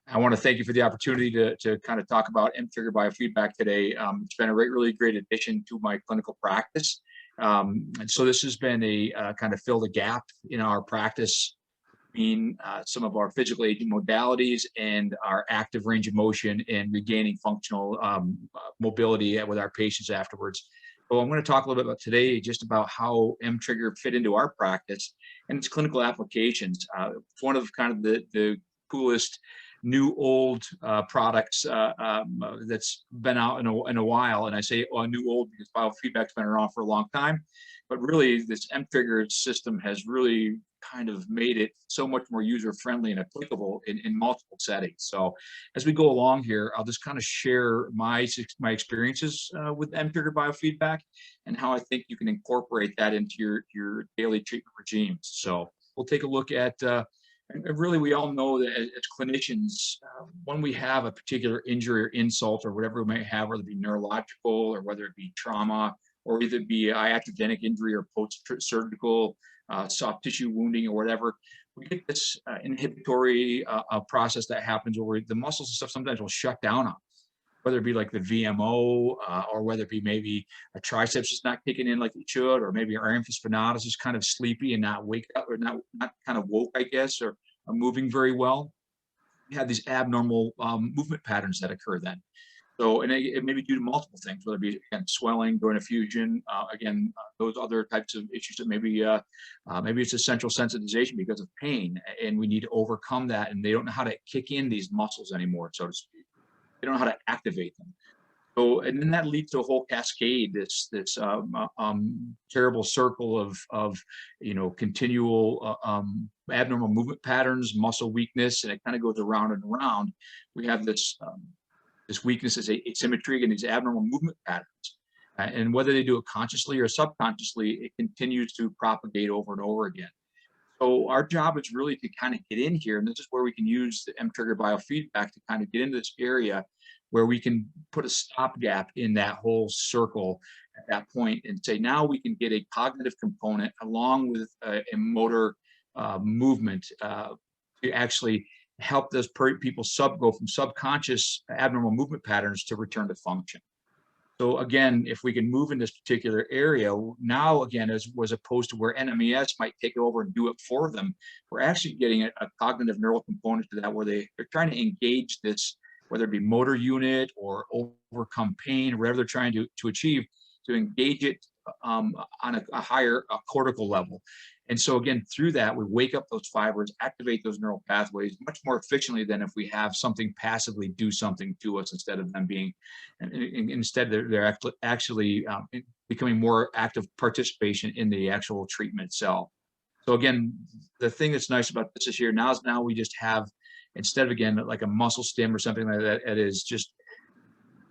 I want to thank you for the opportunity to kind of talk about mTrigger Biofeedback today. It's been a really great addition to my clinical practice. And so this has been a kind of filled a gap in our practice between some of our physical aging modalities and our active range of motion and regaining functional mobility with our patients afterwards. So I'm going to talk a little bit about today just about how mTrigger fit into our practice and its clinical applications. It's one of kind of the coolest new old products that's been out in a while. And I say new old because biofeedback's been around for a long time, but really this mTrigger system has really kind of made it so much more user-friendly and applicable in multiple settings. So as we go along here, I'll just kind of share my experiences with mTrigger Biofeedback and how I think you can incorporate that into your daily treatment regimes. So we'll take a look at and really, we all know that as clinicians, when we have a particular injury or insult or whatever we may have, whether it be neurological or whether it be trauma, or either it be iatrogenic injury or post-surgical soft tissue wounding or whatever, we get this inhibitory process that happens where the muscles and stuff sometimes will shut down on us, whether it be like the VMO or whether it be maybe a triceps is not kicking in like it should, or maybe our infraspinatus is kind of sleepy and not wake up or not kind of woke, I guess, or moving very well. We have these abnormal movement patterns that occur then. So, and it may be due to multiple things, whether it be again, swelling, joint effusion, those other types of issues that maybe it's a central sensitization because of pain, and we need to overcome that. And they don't know how to kick in these muscles anymore, so to speak. They don't know how to activate them. So, and then that leads to a whole cascade, this terrible circle of continual abnormal movement patterns, muscle weakness, and it kind of goes around and around. We have this weakness is asymmetry and these abnormal movement patterns. And whether they do it consciously or subconsciously, it continues to propagate over and over again. So our job is really to kind of get in here, and this is where we can use the mTrigger Biofeedback to kind of get into this area where we can put a stopgap in that whole circle at that point and say, now we can get a cognitive component along with a motor movement to actually help those people go from subconscious abnormal movement patterns to return to function. So again, if we can move in this particular area, now again, as opposed to where NMES might take over and do it for them, we're actually getting a cognitive neural component to that where they're trying to engage this, whether it be motor unit or overcome pain, whatever they're trying to achieve, to engage it on a higher cortical level. And so again, through that, we wake up those fibers, activate those neural pathways much more efficiently than if we have something passively do something to us instead of them being, instead they're actually becoming more active participation in the actual treatment itself. So again, the thing that's nice about this is now we just have, instead of again, like a muscle stim or something like that, it is just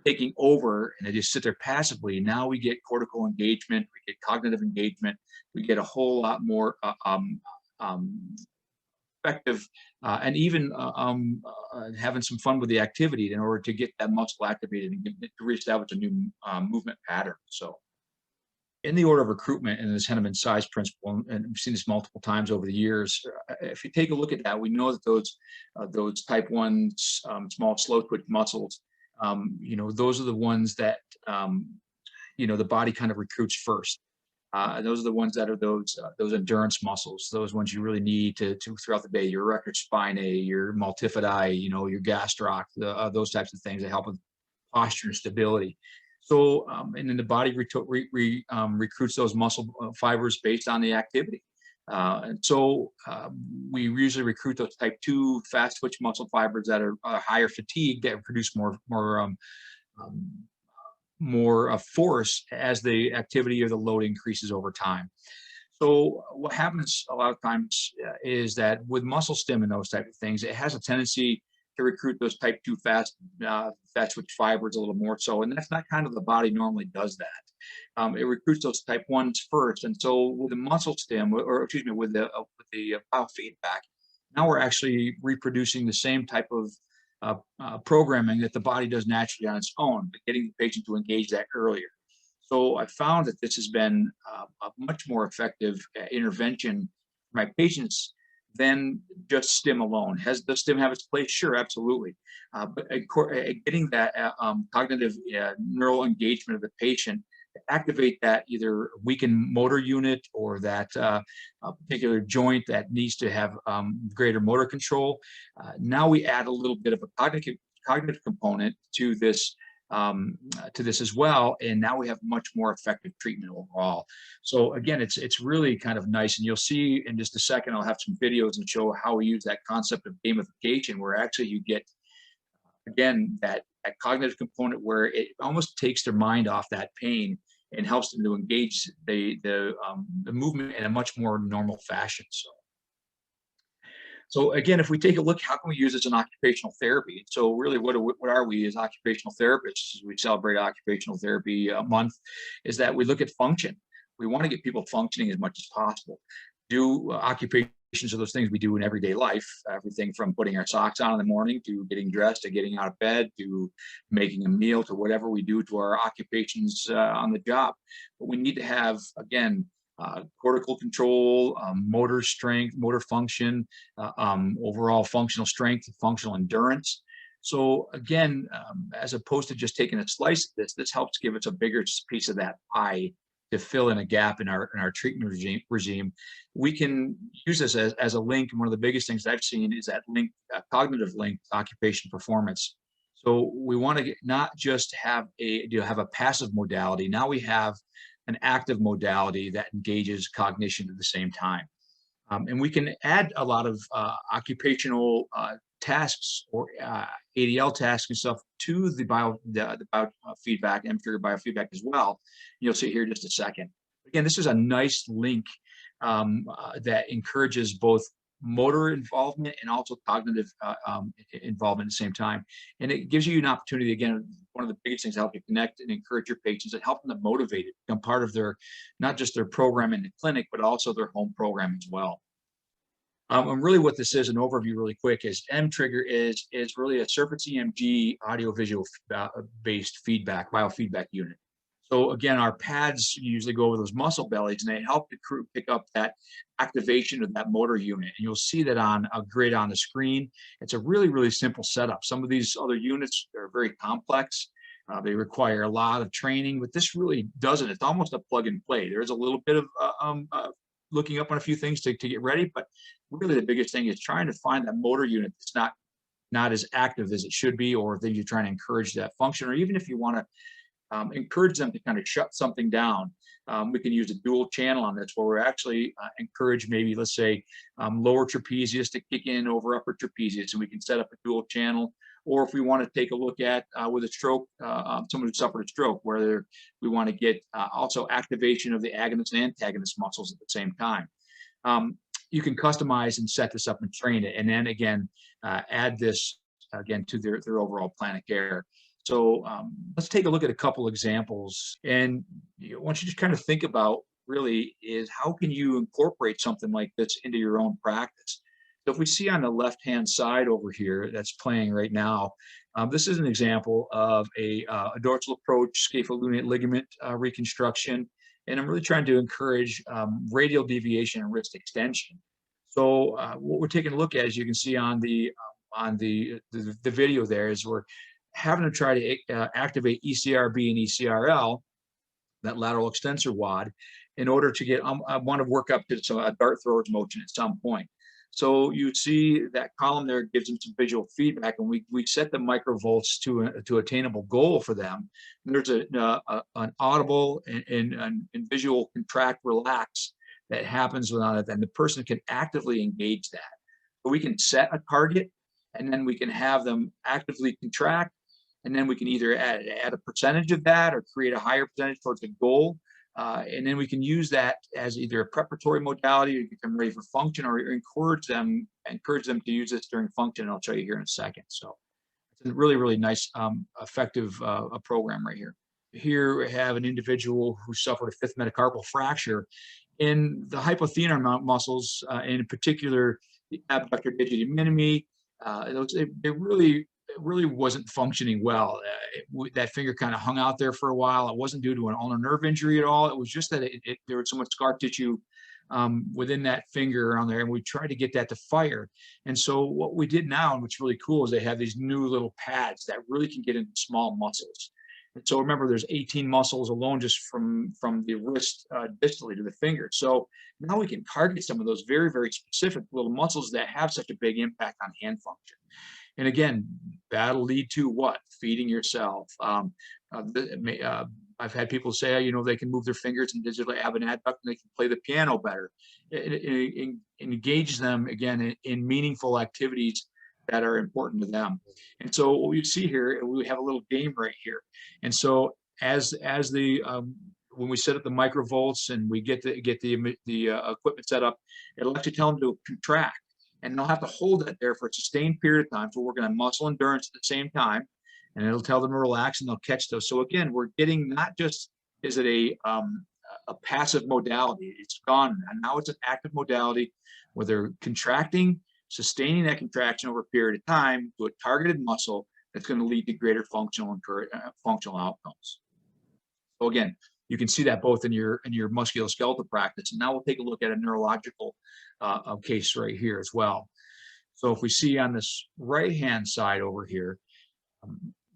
taking over and they just sit there passively. Now we get cortical engagement, we get cognitive engagement, we get a whole lot more effective and even having some fun with the activity in order to get that muscle activated and to reestablish a new movement pattern. So in the order of recruitment and this Henneman size principle, and we've seen this multiple times over the years, if you take a look at that, we know that those type 1 small slow twitch muscles, those are the ones that, the body kind of recruits first. Those are the ones that are those endurance muscles, those ones you really need to throughout the day, your erector spinae, your multifidi, your gastroc, those types of things that help with posture and stability. So, and then the body recruits those muscle fibers based on the activity. And so we usually recruit those type 2 fast twitch muscle fibers that are higher fatigue, that produce more force as the activity or the load increases over time. So what happens a lot of times is that with muscle stim and those type of things, it has a tendency to recruit those type 2 fast twitch fibers a little more so, and that's not kind of the body normally does that. It recruits those type 1s first, and so with the muscle stim, or excuse me, with the biofeedback, now we're actually reproducing the same type of programming that the body does naturally on its own, but getting the patient to engage that earlier. So I found that this has been a much more effective intervention for my patients than just stim alone. Does stim have its place? Sure, absolutely. But getting that cognitive neural engagement of the patient to activate that either weakened motor unit or that particular joint that needs to have greater motor control. Now we add a little bit of a cognitive component to this as well, and now we have much more effective treatment overall. So again, it's really kind of nice, and you'll see in just a second I'll have some videos and show how we use that concept of gamification, where actually you get again that cognitive component where it almost takes their mind off that pain and helps them to engage the movement in a much more normal fashion. So again, if we take a look, how can we use this in occupational therapy? So really, what are we as occupational therapists? We celebrate Occupational Therapy Month, is that we look at function. We want to get people functioning as much as possible. Do occupations are those things we do in everyday life, everything from putting our socks on in the morning to getting dressed to getting out of bed to making a meal to whatever we do to our occupations on the job. But we need to have, again, cortical control, motor strength, motor function, overall functional strength, functional endurance. So again, as opposed to just taking a slice of this helps give us a bigger piece of that pie to fill in a gap in our treatment regime. We can use this as a link. And one of the biggest things I've seen is that link, cognitive link to occupation performance. So we want to not just have a passive modality. Now we have an active modality that engages cognition at the same time. And we can add a lot of occupational tasks or ADL tasks and stuff to the biofeedback, mTrigger Biofeedback as well. You'll see here in just a second. Again, this is a nice link that encourages both motor involvement and also cognitive involvement at the same time. And it gives you an opportunity, again, one of the biggest things to help you connect and encourage your patients and help them to motivate it, become part of their, not just their program in the clinic, but also their home program as well. And really what this is, an overview really quick, is mTrigger is really a surface EMG audiovisual based feedback, biofeedback unit. So again, our pads usually go over those muscle bellies and they help the crew pick up that activation of that motor unit. And you'll see that on a grid on the screen. It's a really, really simple setup. Some of these other units are very complex. They require a lot of training, but this really doesn't. It's almost a plug and play. There's a little bit of looking up on a few things to get ready, but really the biggest thing is trying to find that motor unit that's not as active as it should be, or if you're trying to encourage that function, or even if you want to encourage them to kind of shut something down. We can use a dual channel on this where we're actually encourage maybe, let's say, lower trapezius to kick in over upper trapezius, and we can set up a dual channel. Or if we want to take a look at with a stroke, someone who suffered a stroke, where we want to get also activation of the agonist and antagonist muscles at the same time. You can customize and set this up and train it, and then again, add this again to their overall plan of care. So let's take a look at a couple examples. And I want you to kind of think about really is how can you incorporate something like this into your own practice? So if we see on the left-hand side over here that's playing right now, this is an example of a dorsal approach scapholunate ligament reconstruction. And I'm really trying to encourage radial deviation and wrist extension. So what we're taking a look at, as you can see on the video there, is we're having to try to activate ECRB and ECRL, that lateral extensor wad, in order to get, I want to work up to a dart thrower's motion at some point. So you see that column there gives them some visual feedback, and we set the microvolts to attainable goal for them. And there's an audible and visual contract relax that happens without it, and the person can actively engage that. So we can set a target, and then we can have them actively contract, and then we can either add a percentage of that or create a higher percentage towards the goal. And then we can use that as either a preparatory modality or get them ready for function, or encourage them to use this during function. And I'll show you here in a second. So it's a really, really nice, effective program right here. Here we have an individual who suffered a fifth metacarpal fracture in the hypothenar muscles, in particular the abductor digiti minimi. It really wasn't functioning well. That finger kind of hung out there for a while. It wasn't due to an ulnar nerve injury at all. It was just that there was so much scar tissue within that finger on there, and we try to get that to fire. And so what we did now, and what's really cool, is they have these new little pads that really can get into small muscles. And so remember, there's 18 muscles alone just from the wrist distally to the finger. So now we can target some of those very, very specific little muscles that have such a big impact on hand function. And again, that'll lead to what? Feeding yourself. I've had people say, you know, they can move their fingers and digitally have an adduct and they can play the piano better. It engage them again in meaningful activities that are important to them. And so what we see here, we have a little game right here. And so as the when we set up the microvolts and we get the equipment set up, it'll actually tell them to contract, and they'll have to hold it there for a sustained period of time. So we're working on muscle endurance at the same time, and it'll tell them to relax, and they'll catch those. So again, we're getting not just, is it a passive modality? It's gone, and now it's an active modality where they're contracting, sustaining that contraction over a period of time to a targeted muscle that's going to lead to greater functional outcomes. So again, you can see that both in your musculoskeletal practice. And now we'll take a look at a neurological case right here as well. So if we see on this right-hand side over here,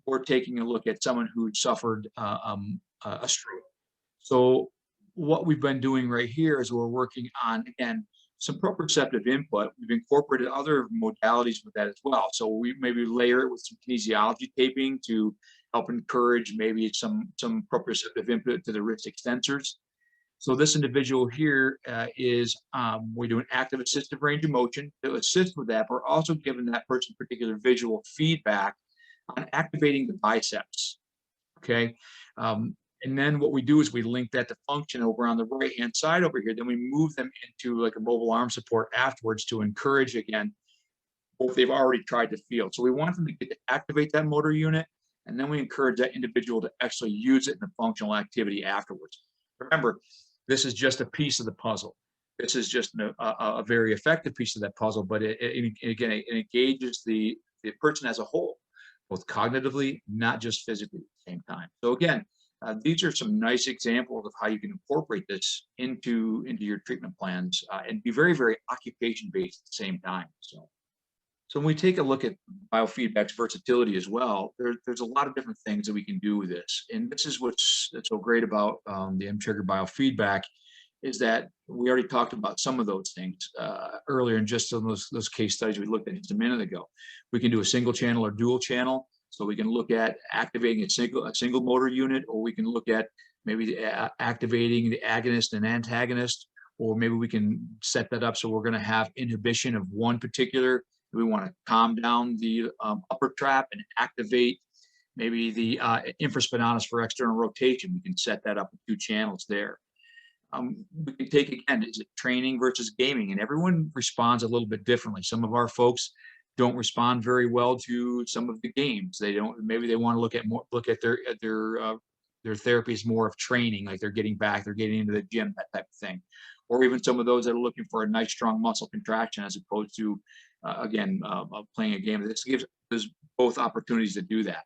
we're taking a look at someone who suffered a stroke. So what we've been doing right here is we're working on, again, some proprioceptive input. We've incorporated other modalities with that as well. So we maybe layer it with some kinesiology taping to help encourage maybe some proprioceptive input to the wrist extensors. So this individual here we do an active assistive range of motion to assist with that. But we're also giving that person particular visual feedback on activating the biceps. Okay. And then what we do is we link that to function over on the right-hand side over here. Then we move them into like a mobile arm support afterwards to encourage, again, what they've already tried to feel. So we want them to get to activate that motor unit, and then we encourage that individual to actually use it in a functional activity afterwards. Remember, this is just a piece of the puzzle. This is just a very effective piece of that puzzle, but it engages the person as a whole, both cognitively, not just physically at the same time. So again, these are some nice examples of how you can incorporate this into your treatment plans and be very, very occupation-based at the same time. So when we take a look at biofeedback's versatility as well, there's a lot of different things that we can do with this. And this is what's so great about the mTrigger Biofeedback, is that we already talked about some of those things earlier in just some of those case studies we looked at just a minute ago. We can do a single channel or dual channel. So we can look at activating a single motor unit, or we can look at maybe activating the agonist and antagonist, or maybe we can set that up so we're going to have inhibition of one particular. We want to calm down the upper trap and activate maybe the infraspinatus for external rotation. We can set that up with 2 channels there. We can take, again, is it training versus gaming? And everyone responds a little bit differently. Some of our folks don't respond very well to some of the games. They don't, maybe they want to look at their therapies more of training, like they're getting into the gym, that type of thing. Or even some of those that are looking for a nice strong muscle contraction as opposed to playing a game. There's both opportunities to do that.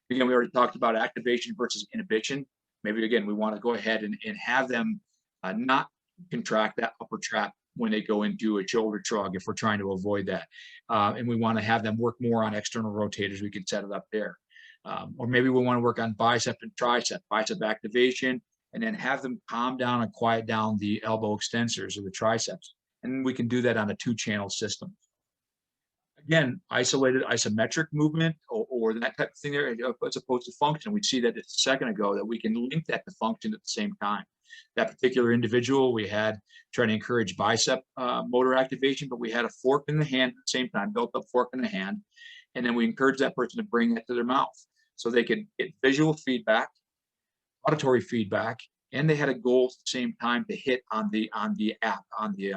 Again, we already talked about activation versus inhibition. Maybe again, we want to go ahead and have them not contract that upper trap when they go into a shoulder shrug, if we're trying to avoid that. And we want to have them work more on external rotators. We can set it up there. Or maybe we want to work on bicep and tricep activation, and then have them calm down and quiet down the elbow extensors or the triceps. And we can do that on a 2-channel system. Again, isolated isometric movement or that type of thing there, as opposed to function. We see that just a second ago, that we can link that to function at the same time. That particular individual, we had trying to encourage bicep motor activation, but we had a fork in the hand at the same time, built up fork in the hand. And then we encourage that person to bring that to their mouth so they could get visual feedback, auditory feedback, and they had a goal at the same time to hit on the app, on the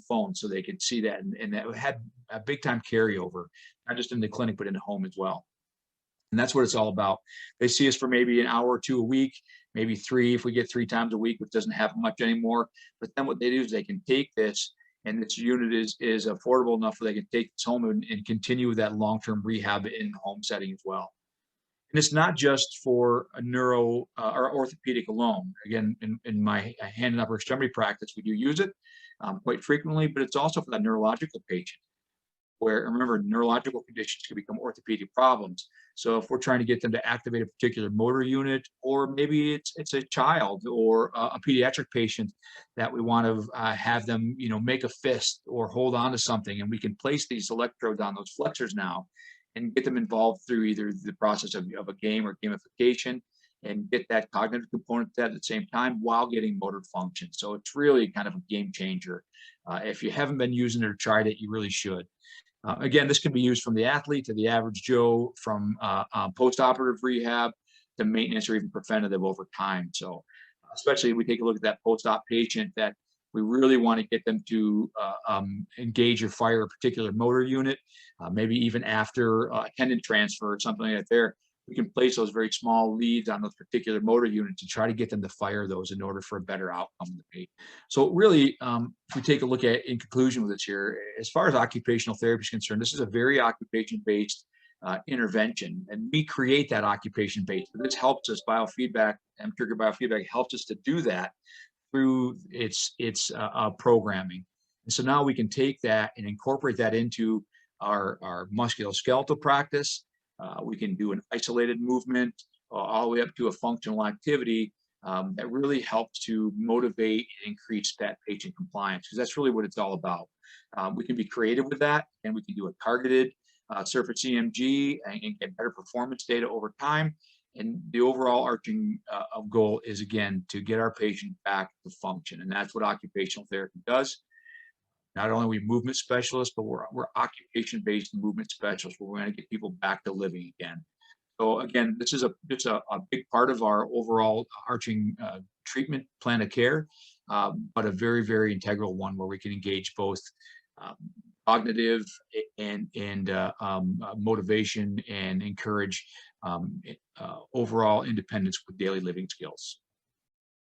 phone, so they could see that. And that had a big time carryover, not just in the clinic, but in the home as well. And that's what it's all about. They see us for maybe an hour or 2 a week, maybe 3 if we get 3 times a week, which doesn't happen much anymore. But then what they do is they can take this, and this unit is affordable enough where they can take this home and continue that long-term rehab in the home setting as well. And it's not just for a neuro or orthopedic alone. Again, in my hand and upper extremity practice, we do use it quite frequently, but it's also for that neurological patient where, remember, neurological conditions can become orthopedic problems. So if we're trying to get them to activate a particular motor unit, or maybe it's a child or a pediatric patient that we want to have them, make a fist or hold on to something, and we can place these electrodes on those flexors now and get them involved through either the process of a game or gamification and get that cognitive component to that at the same time while getting motor function. So it's really kind of a game changer. If you haven't been using it or tried it, you really should. Again, this can be used from the athlete to the average Joe, from post-operative rehab to maintenance or even preventative over time. So especially if we take a look at that post-op patient that we really want to get them to engage or fire a particular motor unit, maybe even after tendon transfer or something like that there, we can place those very small leads on those particular motor units to try to get them to fire those in order for a better outcome in the patient. So really, if we take a look at, in conclusion with this here, as far as occupational therapy is concerned, this is a very occupation-based intervention, and we create that occupation base. But this helps us, biofeedback, mTrigger Biofeedback helps us to do that through its programming. And so now we can take that and incorporate that into our musculoskeletal practice. We can do an isolated movement all the way up to a functional activity that really helps to motivate and increase that patient compliance, because that's really what it's all about. We can be creative with that, and we can do a targeted surface EMG and get better performance data over time. And the overall arching goal is, again, to get our patient back to function. And that's what occupational therapy does. Not only are we movement specialists, but we're occupation-based movement specialists, where we're going to get people back to living again. So again, this is a big part of our overall arching treatment plan of care, but a very, very integral one where we can engage both cognitive and motivation and encourage overall independence with daily living skills.